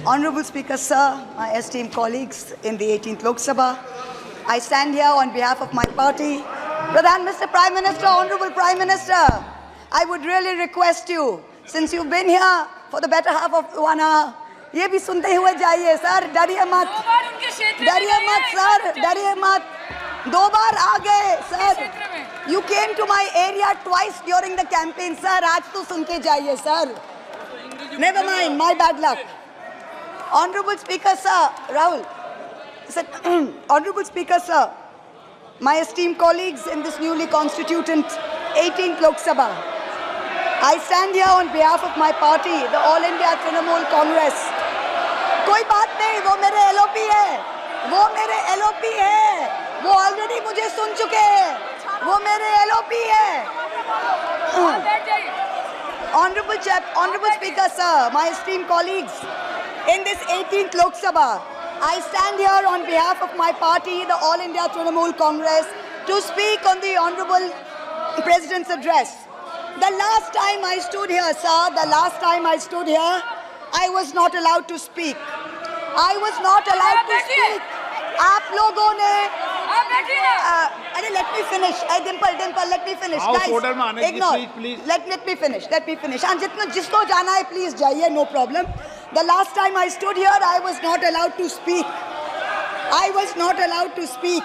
Honorable Speaker, sir, my esteemed colleagues in the 18th Lok Sabha, I stand here on behalf of my party. Pradhan, Mr. Prime Minister, Honorable Prime Minister, I would really request you, since you've been here for the better half of 1 hour, ये भी सुनते हुए जाइए sir, डरिए मत sir, डरिए मत, 2 बार आ गए sir. You came to my area twice during the campaign, sir. आज तो सुन के जाइए sir. Never mind, my bad luck. Honorable Speaker, sir, Rahul. Honorable Speaker, sir, my esteemed colleagues in this newly constituted 18th Lok Sabha, I stand here on behalf of my party, the All India Trinamool Congress. कोई बात नहीं, वो मेरे LOP है, वो already मुझे सुन चुके हैं, वो मेरे LOP है. Honorable Speaker, sir, my esteemed colleagues, in this 18th Lok Sabha, I stand here on behalf of my party, the All India Trinamool Congress, to speak on the Honorable President's address. The last time I stood here, sir, I was not allowed to speak. I was not allowed to speak. आप लोगों ने अरे let me finish. Dimple, let me finish. Guys, ignore. Let me finish. And जिसको जाना है please जाइए, no problem. The last time I stood here, I was not allowed to speak.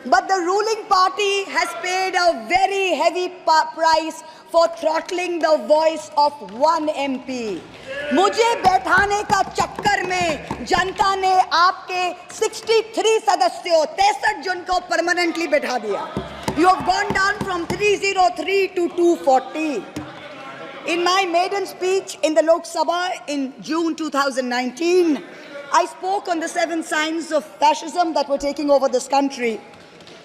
But the ruling party has paid a very heavy price for throttling the voice of one MP. मुझे बैठाने का चक्कर में जनता ने आपके 63 सदस्यों 63 जन को परमानेंटली बैठा दिया. You have gone down from 303 to 240. In my maiden speech in the Lok Sabha in June 2019, I spoke on the 7 signs of fascism that were taking over this country.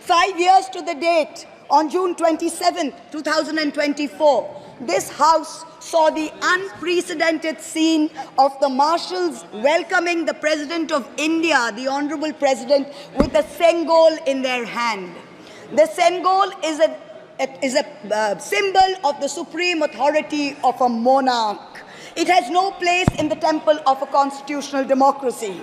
5 years to the date, on June 27, 2024, this House saw the unprecedented scene of the marshals welcoming the President of India, the Honorable President, with a Sengol in their hand. The Sengol is a symbol of the supreme authority of a monarch. It has no place in the temple of a constitutional democracy.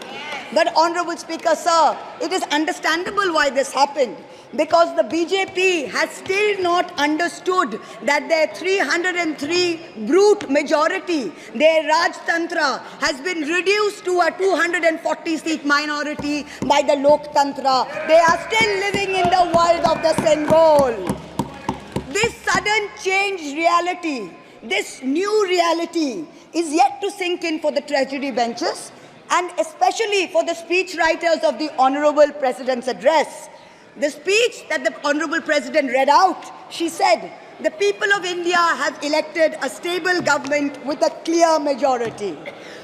But Honorable Speaker, sir, it is understandable why this happened. Because the BJP has still not understood that their 303 brute majority, their Rajtantra, has been reduced to a 240-seat minority by the Loktantra. They are still living in the world of the Sengol. This sudden changed reality, this new reality, is yet to sink in for the treasury benches and especially for the speech writers of the Honorable President's address. The speech that the Honorable President read out, she said, the people of India have elected a stable government with a clear majority.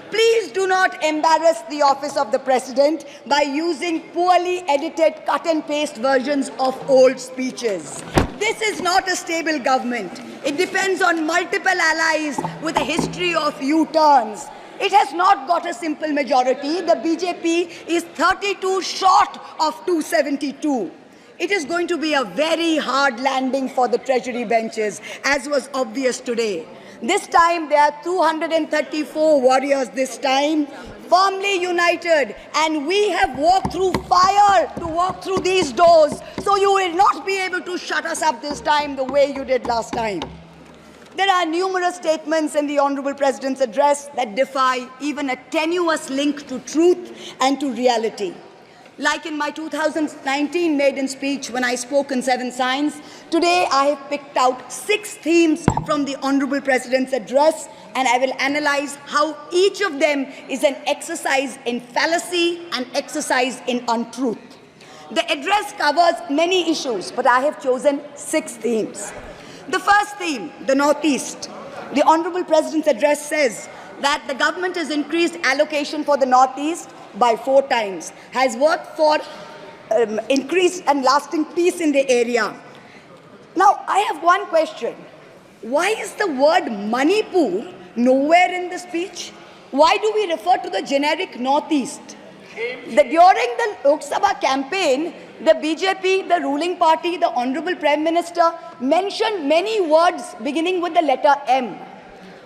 Please do not embarrass the office of the President by using poorly edited cut and paste versions of old speeches. This is not a stable government. It depends on multiple allies with a history of U-turns. It has not got a simple majority. The BJP is 32 short of 272. It is going to be a very hard landing for the treasury benches, as was obvious today. This time, there are 234 warriors this time, firmly united, and we have walked through fire to walk through these doors, so you will not be able to shut us up this time the way you did last time. There are numerous statements in the Honorable President's address that defy even a tenuous link to truth and to reality. Like in my 2019 maiden speech when I spoke on 7 signs, today I have picked out 6 themes from the Honorable President's address, and I will analyze how each of them is an exercise in fallacy and exercise in untruth. The address covers many issues, but I have chosen 6 themes. The first theme, the Northeast. The Honorable President's address says that the government has increased allocation for the Northeast by 4 times, has worked for increased and lasting peace in the area. Now, I have one question. Why is the word Manipur nowhere in the speech? Why do we refer to the generic Northeast? During the Lok Sabha campaign, the BJP, the ruling party, the Honorable Prime Minister mentioned many words beginning with the letter M.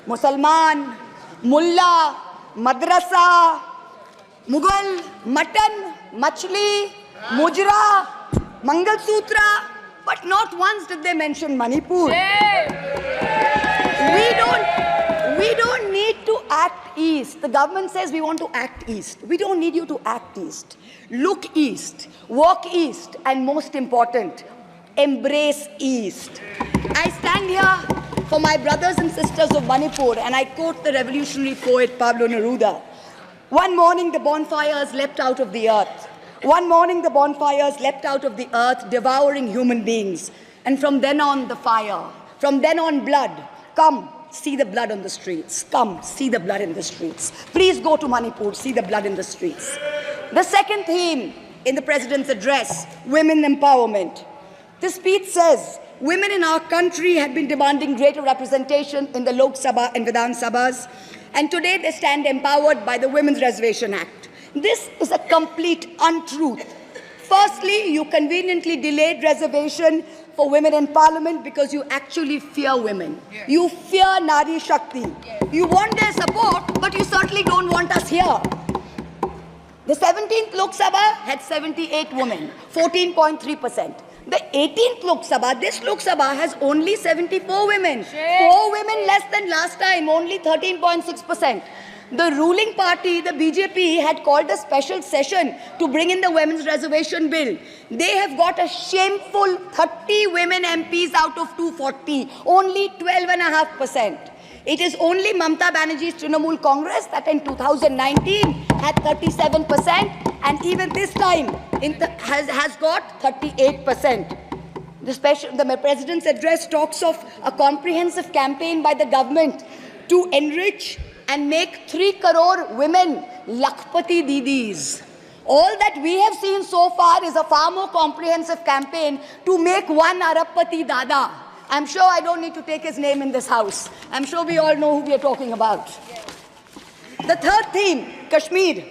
Musalman, Mullah, madrasa, Mughal, mutton, machli, mujra, Mangal Sutra, but not once did they mention Manipur. We don't need to act east. The government says we want to act east. We don't need you to act east. Look east, walk east, and most important, embrace east. I stand here for my brothers and sisters of Manipur, and I quote the revolutionary poet Pablo Neruda. One morning the bonfires leapt out of the earth. One morning the bonfires leapt out of the earth, devouring human beings. And from then on, the fire. From then on, blood. Come, see the blood on the streets. Come, see the blood in the streets. Please go to Manipur, see the blood in the streets. The second theme in the President's address, women empowerment. The speech says, women in our country had been demanding greater representation in the Lok Sabha and Vidhan Sabhas, and today they stand empowered by the Women's Reservation Act. This is a complete untruth. Firstly, you conveniently delayed reservation for women in parliament because you actually fear women. Yes. You fear Nari Shakti. Yes. You want their support, but you certainly don't want us here. The 17th Lok Sabha had 78 women, 14.3%. The 18th Lok Sabha, this Lok Sabha has only 74 women. Yes. 4 women less than last time, only 13.6%. The ruling party, the BJP, had called a special session to bring in the Women's Reservation Bill. They have got a shameful 30 women MPs out of 240, only 12.5%. It is only Mamata Banerjee's Trinamool Congress that in 2019 had 37%, and even this time has got 38%. The President's address talks of a comprehensive campaign by the government to enrich and make 3 crore women Lakhpati Didis. All that we have seen so far is a far more comprehensive campaign to make 1 Arabpati Dada. I'm sure I don't need to take his name in this house. I'm sure we all know who we are talking about. The third theme, Kashmir.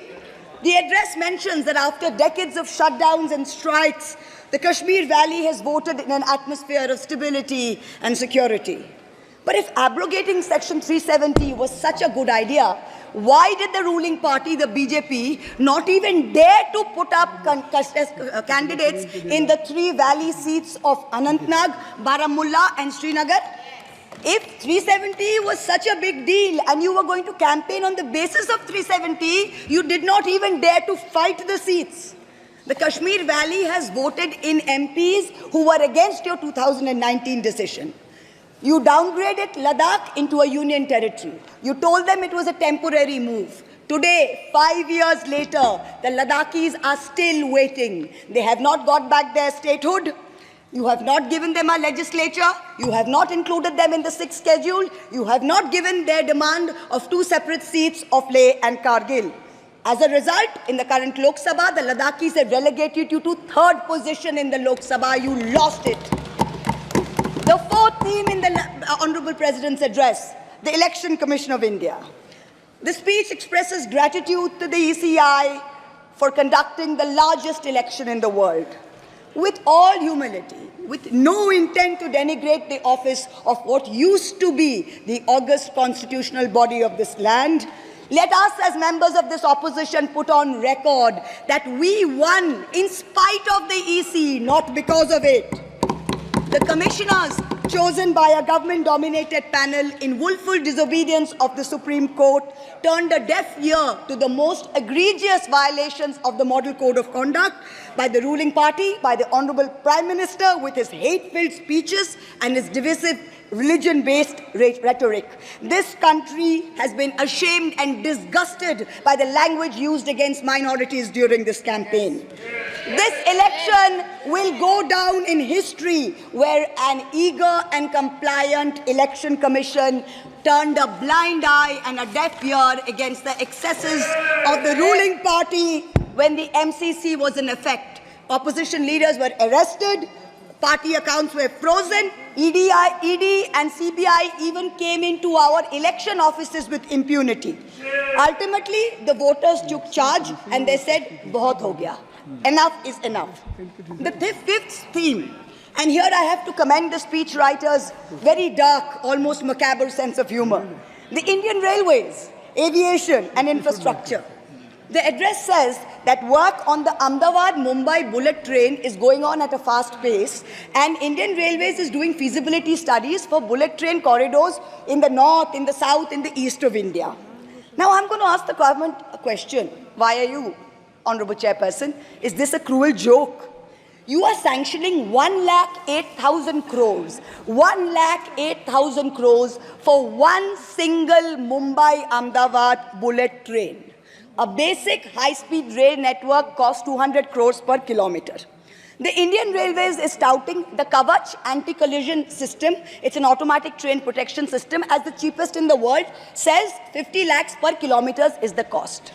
The address mentions that after decades of shutdowns and strikes, the Kashmir Valley has voted in an atmosphere of stability and security. But if abrogating Section 370 was such a good idea, why did the ruling party, the BJP, not even dare to put up candidates in the 3 valley seats of Anantnag, Baramulla and Srinagar? If 370 was such a big deal and you were going to campaign on the basis of 370, you did not even dare to fight the seats. The Kashmir Valley has voted in MPs who were against your 2019 decision. You downgraded Ladakh into a union territory. You told them it was a temporary move. Today, 5 years later, the Ladakhis are still waiting. They have not got back their statehood. You have not given them a legislature. You have not included them in the 6th schedule. You have not given their demand of 2 separate seats of Leh and Kargil. As a result, in the current Lok Sabha, the Ladakhis have relegated you to 3rd position in the Lok Sabha. You lost it. The 4th theme in the Honorable President's address, the Election Commission of India. The speech expresses gratitude to the ECI for conducting the largest election in the world. With all humility, with no intent to denigrate the office of what used to be the august constitutional body of this land, let us as members of this opposition put on record that we won in spite of the EC, not because of it. The commissioners chosen by a government-dominated panel in willful disobedience of the Supreme Court turned a deaf ear to the most egregious violations of the Model Code of Conduct by the ruling party, by the Honorable Prime Minister with his hate-filled speeches and his divisive religion-based rhetoric. This country has been ashamed and disgusted by the language used against minorities during this campaign. This election will go down in history where an eager and compliant election commission turned a blind eye and a deaf ear against the excesses of the ruling party when the MCC was in effect. Opposition leaders were arrested, party accounts were frozen, ED and CBI even came into our election offices with impunity. Ultimately, the voters took charge and they said, "Bahut ho gaya. Enough is enough." The 5th theme, and here I have to commend the speechwriter's very dark, almost macabre sense of humor. The Indian Railways aviation and infrastructure. The address says that work on the Ahmedabad-Mumbai bullet train is going on at a fast pace, and Indian Railways is doing feasibility studies for bullet train corridors in the north, in the south, in the east of India. Now I'm going to ask the government a question. Why are you, Honorable Chairperson? Is this a cruel joke? You are sanctioning 1,08,000 crores, 1,08,000 crores for one single Mumbai-Ahmedabad bullet train. A basic high-speed rail network costs 200 crores per kilometer. The Indian Railways is touting the Kavach anti-collision system. It's an automatic train protection system as the cheapest in the world, says 50 lakhs per kilometer is the cost.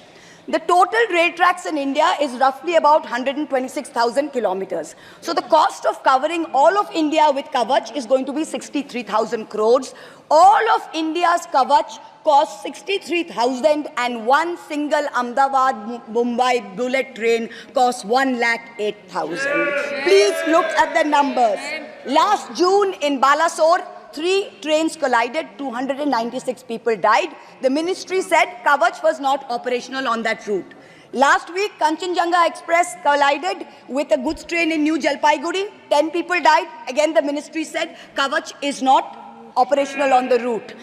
The total rail tracks in India is roughly about 126,000 kilometers. So the cost of covering all of India with Kavach is going to be 63,000 crores. All of India's Kavach costs 63,000, and one single Ahmedabad-Mumbai bullet train costs 1,08,000. Please look at the numbers. Last June in Balasore, 3 trains collided, 296 people died. The ministry said Kavach was not operational on that route. Last week, Kanchenjunga Express collided with a goods train in New Jalpaiguri. 10 people died. Again, the ministry said Kavach is not operational on the route.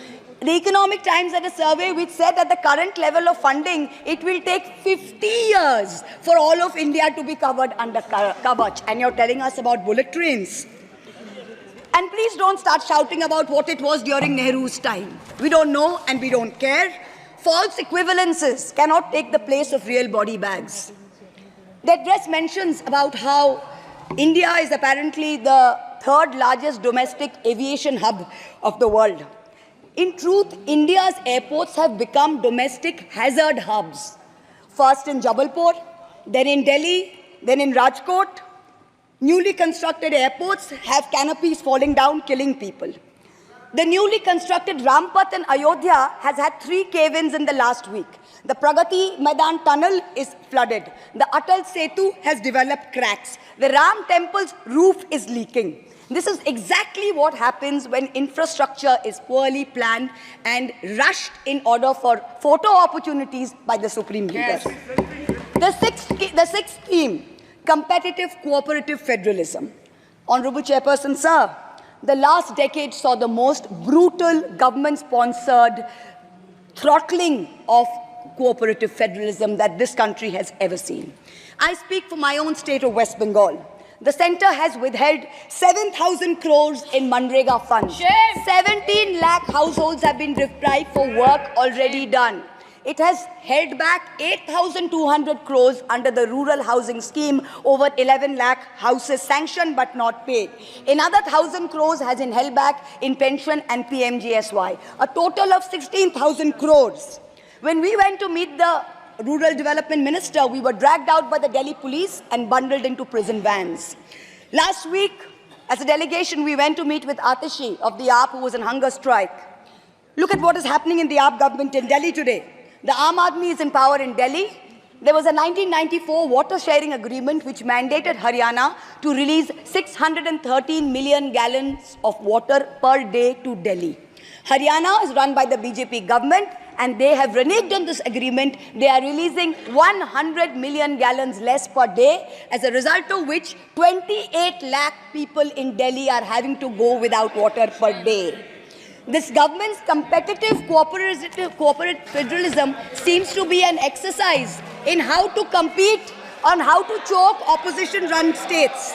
The Economic Times had a survey which said at the current level of funding, it will take 50 years for all of India to be covered under Kavach. And you're telling us about bullet trains. And please don't start shouting about what it was during Nehru's time. We don't know and we don't care. False equivalences cannot take the place of real body bags. The address mentions about how India is apparently the 3rd largest domestic aviation hub of the world. In truth, India's airports have become domestic hazard hubs. First in Jabalpur, then in Delhi, then in Rajkot. Newly constructed airports have canopies falling down, killing people. The newly constructed Rampath in Ayodhya has had 3 cave-ins in the last week. The Pragati Maidan tunnel is flooded. The Atal Setu has developed cracks. The Ram temple's roof is leaking. This is exactly what happens when infrastructure is poorly planned and rushed in order for photo opportunities by the supreme leaders. Yes. The sixth theme, competitive cooperative federalism. Honorable Chairperson, sir, the last decade saw the most brutal government-sponsored throttling of cooperative federalism that this country has ever seen. I speak for my own state of West Bengal. The centre has withheld 7,000 crores in Manrega funds. 17 lakh households have been deprived for work already done. It has held back 8,200 crores under the rural housing scheme, over 11 lakh houses sanctioned but not paid. Another 1,000 crores has been held back in pension and PMGSY. A total of 16,000 crores. When we went to meet the Rural Development Minister, we were dragged out by the Delhi police and bundled into prison vans. Last week, as a delegation, we went to meet with Atishi of the AAP, who was on hunger strike. Look at what is happening in the AAP government in Delhi today. The Aam Aadmi is in power in Delhi. There was a 1994 water sharing agreement which mandated Haryana to release 613 million gallons of water per day to Delhi. Haryana is run by the BJP government, and they have reneged on this agreement. They are releasing 100 million gallons less per day, as a result of which 28 lakh people in Delhi are having to go without water per day. This government's competitive cooperative federalism seems to be an exercise in how to compete on how to choke opposition-run states.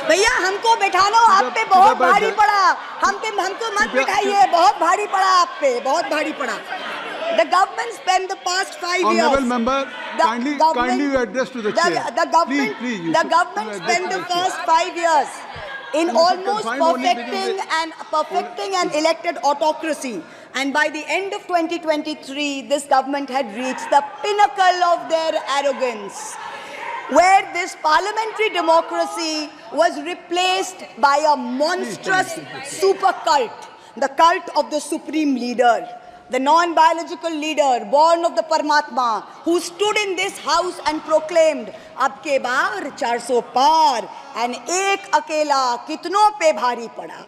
भैया हमको बैठाना आप पे बहुत भारी पड़ा, हमको मत बिठाइए, बहुत भारी पड़ा आप पे, बहुत भारी पड़ा. The government spent the past 5 years. Honourable member, kindly address to the chair. The government spent the first 5 years in almost perfecting an elected autocracy. And by the end of 2023, this government had reached the pinnacle of their arrogance, where this parliamentary democracy was replaced by a monstrous super cult, the cult of the supreme leader, the non-biological leader, born of the Paramatma, who stood in this house and proclaimed, "Ab ke baar 400 par, and ek akela kitno pe bhari pada."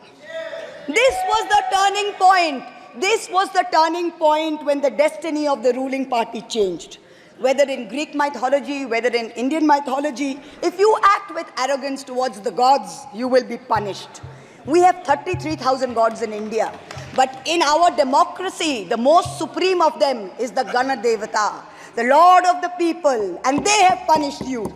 This was the turning point This was the turning point when the destiny of the ruling party changed. Whether in Greek mythology, whether in Indian mythology, if you act with arrogance towards the gods, you will be punished. We have 33,000 gods in India. But in our democracy, the most supreme of them is the Gana Devata, the Lord of the people, and they have punished you.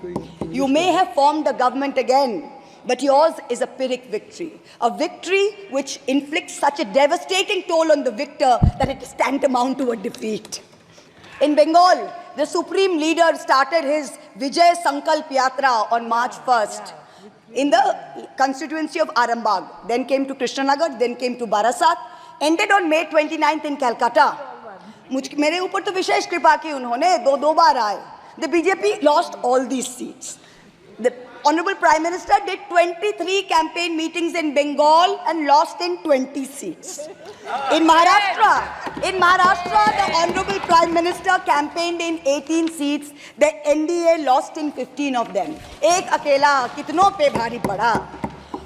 You may have formed a government again, but yours is a Pyrrhic victory. A victory which inflicts such a devastating toll on the victor that it is tantamount to a defeat. In Bengal, the supreme leader started his Vijay Sankalp Yatra on March 1st in the constituency of Arambagh. Then came to Krishnanagar, then came to Barasat, ended on May 29th in Calcutta. मेरे ऊपर तो विशेष कृपा की उन्होंने दो बार आए. The BJP lost all these seats. The Honorable Prime Minister did 23 campaign meetings in Bengal and lost in 20 seats. In Maharashtra, the Honorable Prime Minister campaigned in 18 seats. The NDA lost in 15 of them. एक अकेला कितनों पे भारी पड़ा.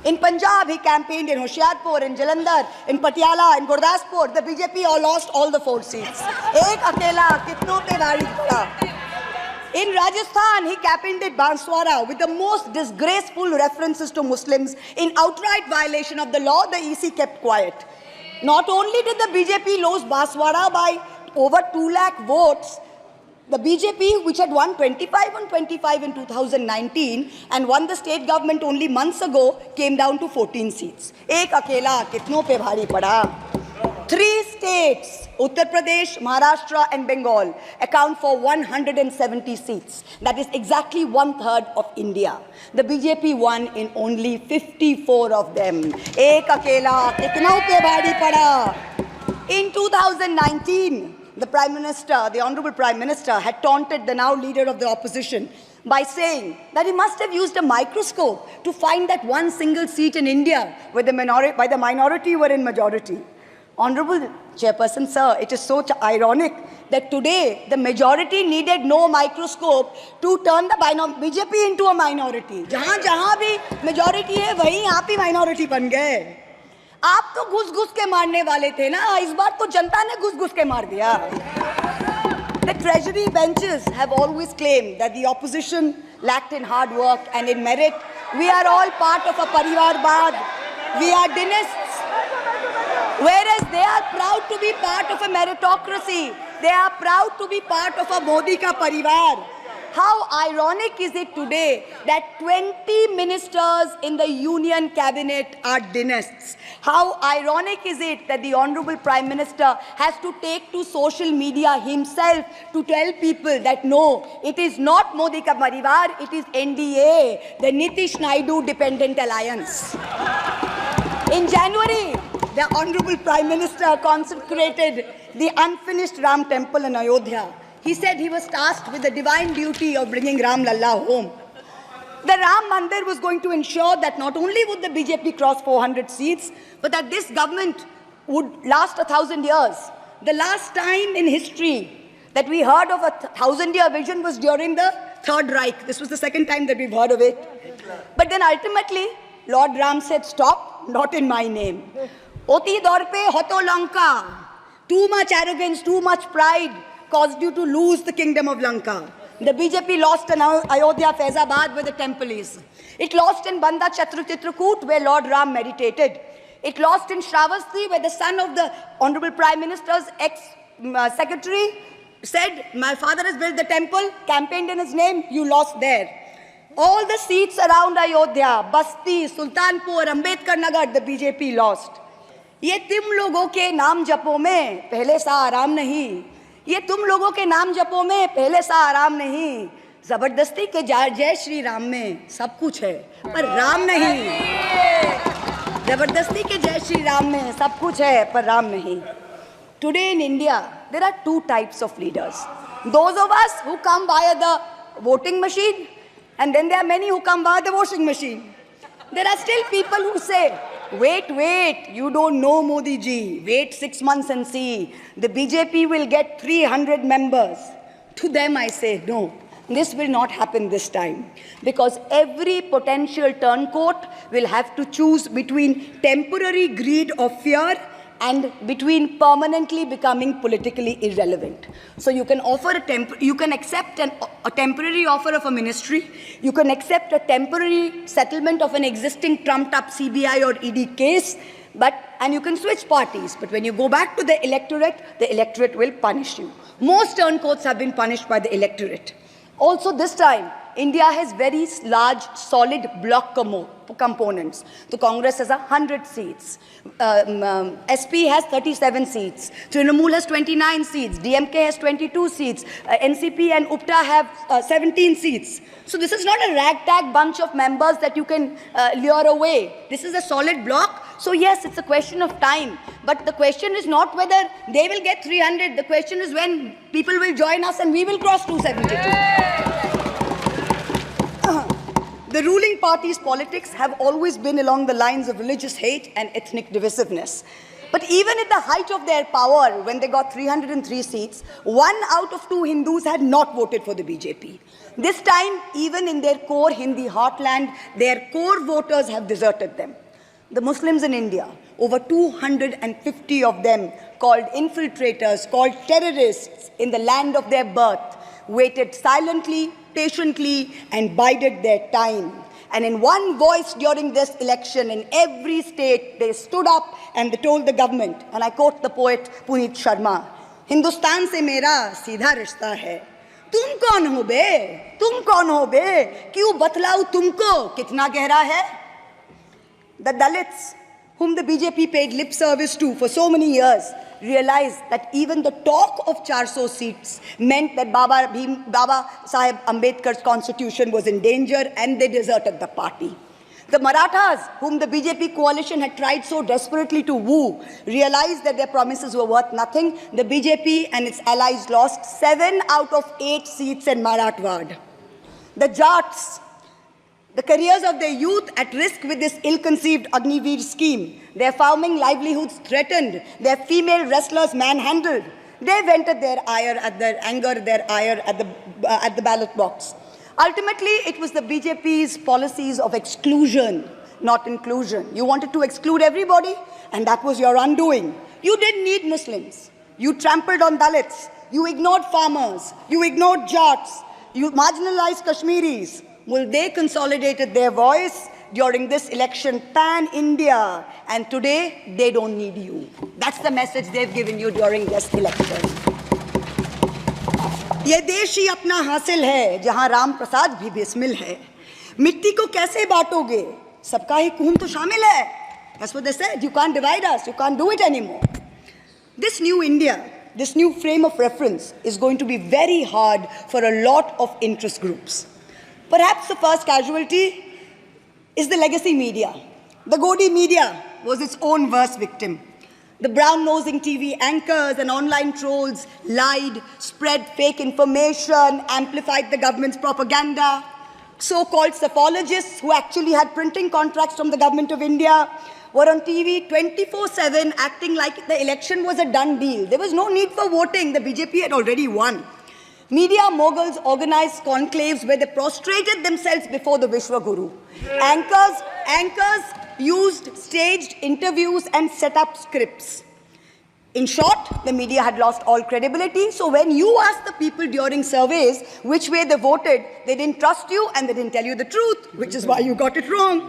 In Punjab, he campaigned in Hoshiarpur, in Jalandhar, in Patiala, in Gurdaspur. The BJP all lost all the 4 seats. एक अकेला कितनों पे भारी पड़ा. In Rajasthan, he campaigned at Banswara with the most disgraceful references to Muslims. In outright violation of the law, the EC kept quiet. Not only did the BJP lose Banswara by over 2 lakh votes, the BJP, which had won 25 on 25 in 2019 and won the state government only months ago, came down to 14 seats. Ek akela kitno pe bhari pada. 3 states, Uttar Pradesh, Maharashtra and Bengal, account for 170 seats. That is exactly 1/3 of India. The BJP won in only 54 of them. Ek akela kitno pe bhari pada. In 2019, the Prime Minister, the Honorable Prime Minister, had taunted the now leader of the opposition by saying that he must have used a microscope to find that one single seat in India where the minority were in majority. Honorable Chairperson, sir, it is so ironic that today the majority needed no microscope to turn the BJP into a minority. जहाँ भी majority है, वहीं आप ही minority बन गए. आप तो घुस-घुस के मारने वाले थे ना, इस बार तो जनता ने घुस-घुस के मार दिया. The treasury benches have always claimed that the opposition lacked in hard work and in merit. We are all part of a Parivarvad. We are dynasts. Whereas they are proud to be part of a meritocracy. They are proud to be part of a Modi ka Parivar. How ironic is it today that 20 ministers in the union cabinet are dynasts? How ironic is it that the Honorable Prime Minister has to take to social media himself to tell people that no, it is not Modi ka Parivar, it is NDA, the Nitish Naidu Dependent Alliance. In January, the Honorable Prime Minister consecrated the unfinished Ram temple in Ayodhya. He said he was tasked with the divine duty of bringing Ram Lalla home. The Ram Mandir was going to ensure that not only would the BJP cross 400 seats, but that this government would last 1,000 years. The last time in history that we heard of a 1,000-year vision was during the Third Reich. This was the second time that we've heard of it. But then ultimately, Lord Ram said, stop, not in my name. Oti dorpe hoto Lanka. Too much arrogance, too much pride caused you to lose the kingdom of Lanka. The BJP lost in Ayodhya, Faizabad, where the temple is. It lost in Banda Chitrakoot, where Lord Ram meditated. It lost in Shravasti, where the son of the Honorable Prime Minister's ex-secretary said, my father has built the temple, campaigned in his name, you lost there. All the seats around Ayodhya, Basti, Sultanpur, Ambedkar Nagar, the BJP lost. ये तुम लोगों के नाम जपों में पहले सा आराम नहीं. ये तुम लोगों के नाम जपों में पहले सा आराम नहीं. जबरदस्ती के जय श्री राम में सब कुछ है पर राम नहीं. जबरदस्ती के जय श्री राम में सब कुछ है पर राम नहीं. Today in India, there are 2 types of leaders. Those of us who come via the voting machine, and then there are many who come via the washing machine. There are still people who say, wait, you don't know Modi ji. Wait 6 months and see. The BJP will get 300 members. To them I say, no, this will not happen this time. Because every potential turncoat will have to choose between temporary greed of fear and between permanently becoming politically irrelevant. So you can accept a temporary offer of a ministry, you can accept a temporary settlement of an existing trumped-up CBI or ED case, and you can switch parties. But when you go back to the electorate will punish you. Most turncoats have been punished by the electorate. Also this time, India has very large, solid bloc components. The Congress has 100 seats. SP has 37 seats. Trinamool has 29 seats. DMK has 22 seats. NCP and UPTA have 17 seats. So this is not a ragtag bunch of members that you can lure away. This is a solid bloc. So yes, it's a question of time. But the question is not whether they will get 300. The question is when people will join us and we will cross 272. The ruling party's politics have always been along the lines of religious hate and ethnic divisiveness. But even at the height of their power, when they got 303 seats, 1 out of 2 Hindus had not voted for the BJP. This time, even in their core Hindi heartland, their core voters have deserted them. The Muslims in India, over 250 of them, called infiltrators, called terrorists in the land of their birth, waited silently, patiently, and bided their time. And in one voice during this election, in every state, they stood up and they told the government, and I quote the poet Puneet Sharma, "Hindustan se mera seedha rishta hai. Tum kaun ho be? Tum kaun ho be? Kyun batlau tumko kitna gehra hai?" The Dalits, whom the BJP paid lip service to for so many years, realized that even the talk of 400 seats meant that Baba Sahib Ambedkar's constitution was in danger, and they deserted the party. The Marathas, whom the BJP coalition had tried so desperately to woo, realized that their promises were worth nothing. The BJP and its allies lost 7 out of 8 seats in Marathwad. The Jats, the careers of their youth at risk with this ill-conceived Agniveer scheme, their farming livelihoods threatened, their female wrestlers manhandled. They vented their ire at the ballot box. Ultimately, it was the BJP's policies of exclusion, not inclusion. You wanted to exclude everybody, and that was your undoing. You didn't need Muslims. You trampled on Dalits. You ignored farmers. You ignored Jats. You marginalized Kashmiris. Well, they consolidated their voice during this election pan-India, and today they don't need you. That's the message they've given you during this election. ये देश ही अपना हासिल है जहां राम प्रसाद भी बिस्मिल है. मिट्टी को कैसे बांटोगे? सबका ही खून तो शामिल है. That's what they said. You can't divide us. You can't do it anymore. This new India, this new frame of reference is going to be very hard for a lot of interest groups. Perhaps the first casualty is the legacy media. The Godi media was its own worst victim. The brown-nosing TV anchors and online trolls lied, spread fake information, amplified the government's propaganda. So-called psephologists who actually had printing contracts from the government of India were on TV 24/7 acting like the election was a done deal. There was no need for voting. The BJP had already won. Media moguls organized conclaves where they prostrated themselves before the Vishwa Guru. Anchors used staged interviews and set up scripts. In short, the media had lost all credibility. So when you asked the people during surveys which way they voted, they didn't trust you and they didn't tell you the truth, which is why you got it wrong.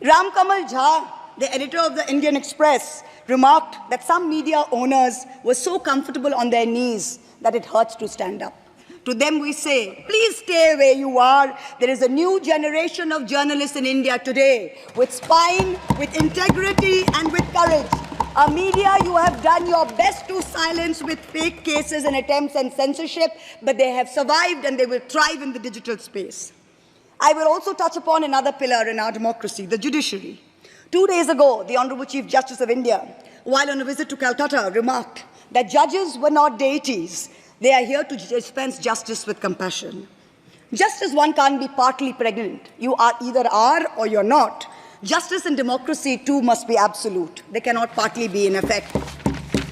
Ram Kamal Jha, the editor of the Indian Express, remarked that some media owners were so comfortable on their knees that it hurts to stand up. To them we say, please stay where you are. There is a new generation of journalists in India today with spine, with integrity, and with courage. A media you have done your best to silence with fake cases and attempts and censorship, but they have survived and they will thrive in the digital space. I will also touch upon another pillar in our democracy, the judiciary. 2 days ago, the Honorable Chief Justice of India, while on a visit to Calcutta, remarked that judges were not deities. They are here to dispense justice with compassion. Just as one can't be partly pregnant, you either are or you're not. Justice and democracy too must be absolute. They cannot partly be in effect.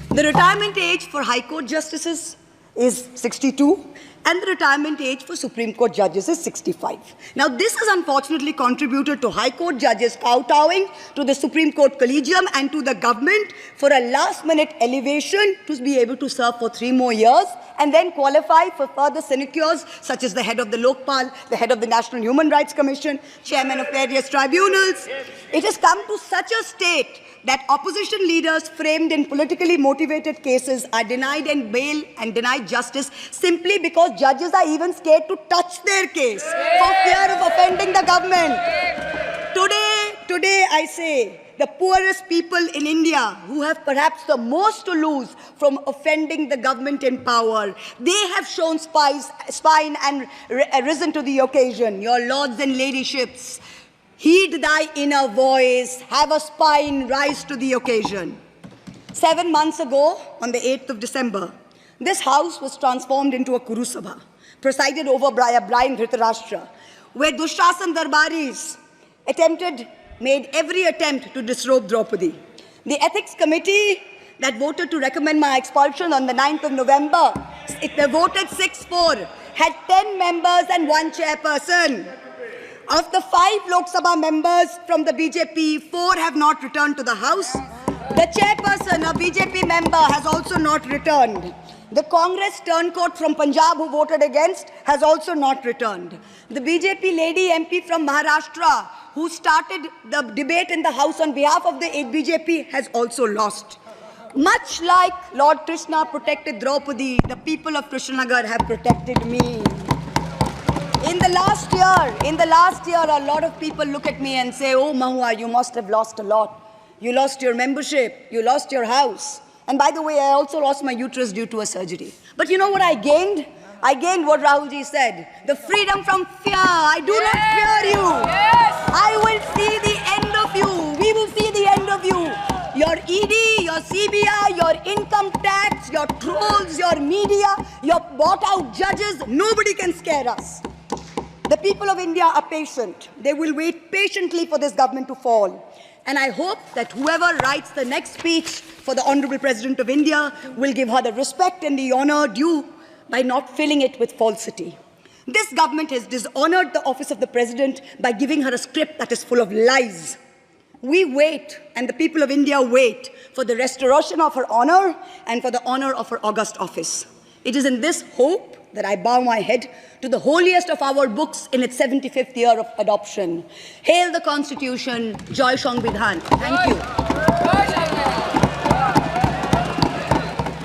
The retirement age for High Court justices is 62, and the retirement age for Supreme Court judges is 65. Now, this has unfortunately contributed to High Court judges kowtowing to the Supreme Court Collegium and to the government for a last-minute elevation to be able to serve for 3 more years and then qualify for further sinecures, such as the head of the Lokpal, the head of the National Human Rights Commission, chairman of various tribunals. It has come to such a state that opposition leaders framed in politically motivated cases are denied and bail and denied justice simply because judges are even scared to touch their case for fear of offending the government. Today I say, the poorest people in India who have perhaps the most to lose from offending the government in power, they have shown spine and risen to the occasion. Your lords and ladyships, heed thy inner voice, have a spine, rise to the occasion. 7 months ago, on the 8th of December, this house was transformed into a Kurusabha, presided over by a blind Dhritarashtra, where Dushrasan Darbaris made every attempt to disrobe Draupadi. The ethics committee that voted to recommend my expulsion on the 9th of November, they voted 6-4, had 10 members and 1 chairperson. Of the 5 Lok Sabha members from the BJP, 4 have not returned to the House. The chairperson, a BJP member, has also not returned. The Congress turncoat from Punjab who voted against has also not returned. The BJP lady MP from Maharashtra who started the debate in the House on behalf of the BJP has also lost. Much like Lord Krishna protected Draupadi, the people of Krishnanagar have protected me. In the last year, a lot of people look at me and say, oh, Mahua, you must have lost a lot. You lost your membership, you lost your house. And by the way, I also lost my uterus due to a surgery. But you know what I gained? I gained what Rahulji said, the freedom from fear. I do not fear you. I will see the end of you. We will see the end of you. Your ED, your CBI, your income tax, your trolls, your media, your bought-out judges, nobody can scare us. The people of India are patient. They will wait patiently for this government to fall. And I hope that whoever writes the next speech for the Honorable President of India will give her the respect and the honor due by not filling it with falsity. This government has dishonored the office of the President by giving her a script that is full of lies. We wait, and the people of India wait, for the restoration of her honor and for the honor of her august office. It is in this hope that I bow my head to the holiest of our books in its 75th year of adoption. Hail the Constitution, Joy Sangvidhan. Thank you.